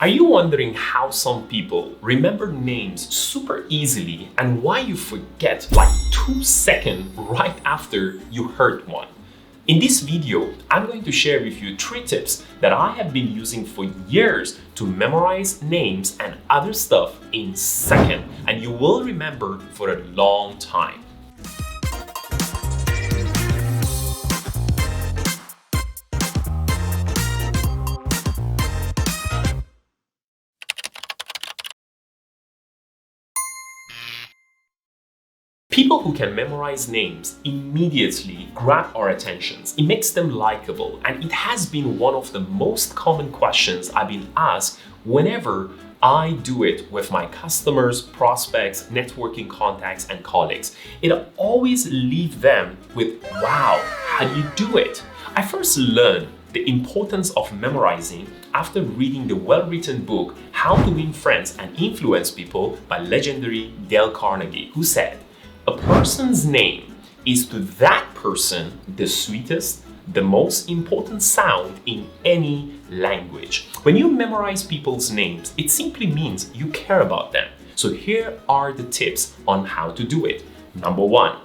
Are you wondering how some people remember names super easily and why you forget like 2 seconds right after you heard one? In this video, I'm going to share with you 3 tips that I have been using for years to memorize names and other stuff in seconds, and you will remember for a long time. People who can memorize names immediately grab our attentions. It makes them likable, and it has been one of the most common questions I've been asked whenever I do it with my customers, prospects, networking contacts, and colleagues. It always leaves them with, wow, how do you do it? I first learned the importance of memorizing after reading the well-written book, How to Win Friends and Influence People by legendary Dale Carnegie, who said, "A person's name is to that person the sweetest, the most important sound in any language." When you memorize people's names, it simply means you care about them. So here are the tips on how to do it. Number 1,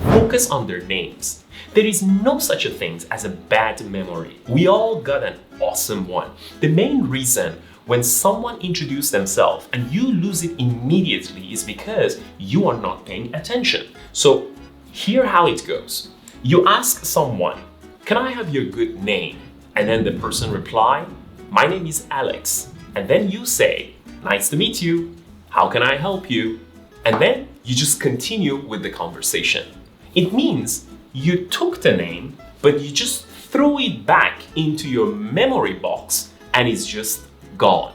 focus on their names. There is no such a thing as a bad memory. We all got an awesome one. The main reason when someone introduces themselves and you lose it immediately is because you are not paying attention. So here how it goes. You ask someone, "Can I have your good name?" And then the person reply, "My name is Alex." And then you say, "Nice to meet you. How can I help you?" And then you just continue with the conversation. It means you took the name, but you just throw it back into your memory box and it's just gone.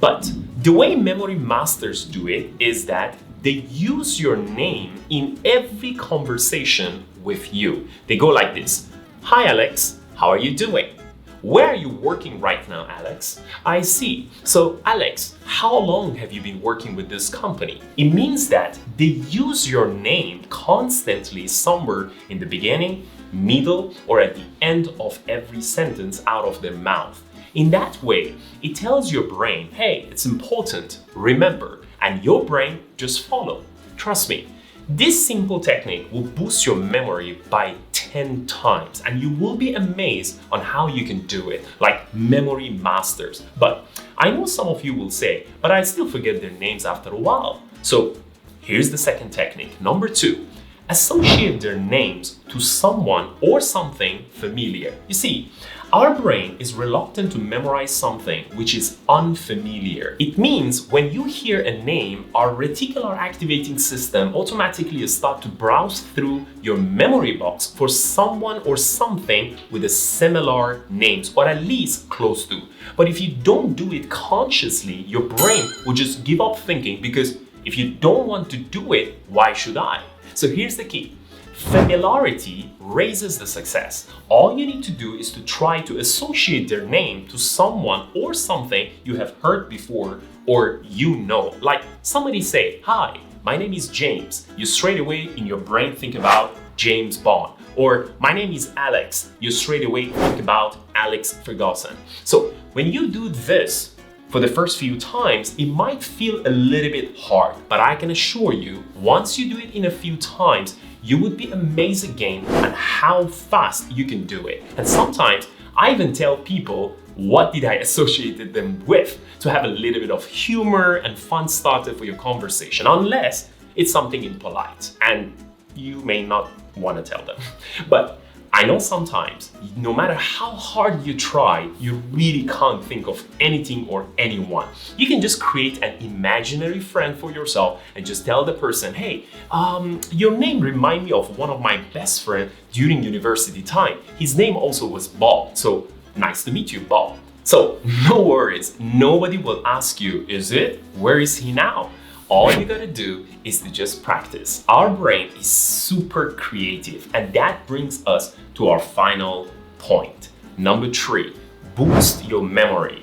But the way memory masters do it is that they use your name in every conversation with you. They go like this: "Hi Alex, how are you doing? Where are you working right now, Alex? I see. So Alex, how long have you been working with this company?" It means that they use your name constantly somewhere in the beginning, middle, or at the end of every sentence out of their mouth. In that way, it tells your brain, hey, it's important, remember, and your brain just follow. Trust me, this simple technique will boost your memory by 10 times, and you will be amazed on how you can do it, like memory masters. But I know some of you will say, but I still forget their names after a while. So here's the second technique. Number 2, associate their names to someone or something familiar. You see, our brain is reluctant to memorize something which is unfamiliar. It means when you hear a name, our reticular activating system automatically starts to browse through your memory box for someone or something with a similar names, or at least close to. But if you don't do it consciously, your brain will just give up thinking, because if you don't want to do it, why should I? So here's the key. Familiarity raises the success. All you need to do is to try to associate their name to someone or something you have heard before or you know. Like somebody say, "Hi, my name is James." You straight away in your brain think about James Bond. Or "My name is Alex." You straight away think about Alex Ferguson. So when you do this for the first few times, it might feel a little bit hard, but I can assure you, once you do it in a few times, you would be amazed again at how fast you can do it. And sometimes I even tell people what did I associate them with to have a little bit of humor and fun starter for your conversation, unless it's something impolite and you may not want to tell them. But I know sometimes, no matter how hard you try, you really can't think of anything or anyone. You can just create an imaginary friend for yourself and just tell the person, "Hey, your name reminds me of one of my best friends during university time. His name also was Bob. So nice to meet you, Bob." So no worries, nobody will ask you, "Is it? Where is he now?" All you gotta do is to just practice. Our brain is super creative, and that brings us to our final point. Number 3, boost your memory.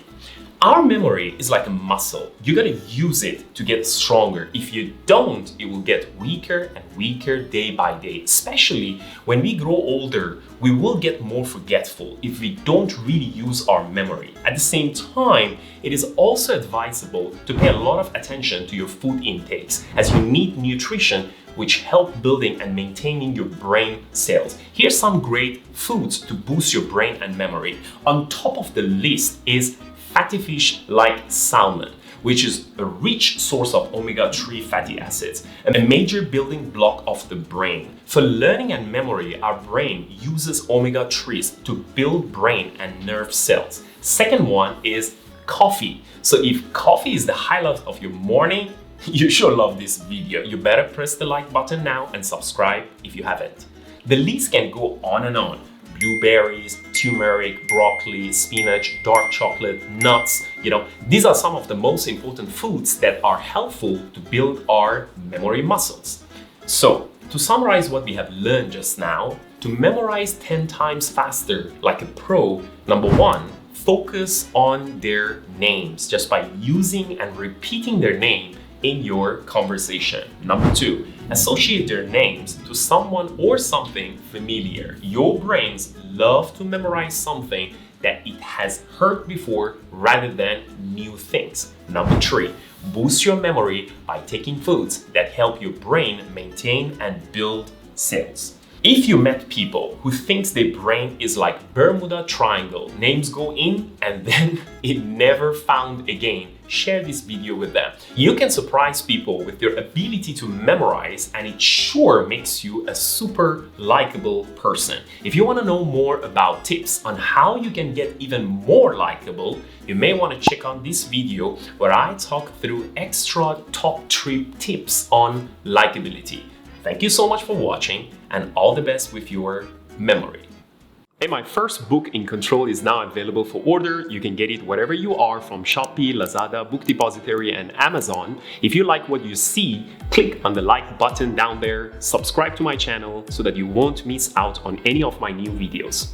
Our memory is like a muscle. You gotta use it to get stronger. If you don't, it will get weaker and weaker day by day. Especially when we grow older, we will get more forgetful if we don't really use our memory. At the same time, it is also advisable to pay a lot of attention to your food intakes, as you need nutrition which help building and maintaining your brain cells. Here's some great foods to boost your brain and memory. On top of the list is fatty fish like salmon, which is a rich source of omega-3 fatty acids, a major building block of the brain. For learning and memory, our brain uses omega-3s to build brain and nerve cells. Second one is coffee. So if coffee is the highlight of your morning, you sure love this video. You better press the like button now and subscribe if you haven't. The list can go on and on. Blueberries, turmeric, broccoli, spinach, dark chocolate, nuts. These are some of the most important foods that are helpful to build our memory muscles. So, to summarize what we have learned just now, to memorize 10 times faster like a pro, number one, focus on their names just by using and repeating their name in your conversation. Number two, associate their names to someone or something familiar. Your brains love to memorize something that it has heard before rather than new things. Number three, boost your memory by taking foods that help your brain maintain and build cells. If you met people who thinks their brain is like Bermuda Triangle, names go in and then it never found again, share this video with them. You can surprise people with your ability to memorize, and it sure makes you a super likable person. If you want to know more about tips on how you can get even more likable, you may want to check out this video where I talk through extra top 3 tips on likability. Thank you so much for watching, and all the best with your memory. Hey, my first book, InControl, is now available for order. You can get it wherever you are from Shopee, Lazada, Book Depository, and Amazon. If you like what you see, click on the like button down there, subscribe to my channel so that you won't miss out on any of my new videos.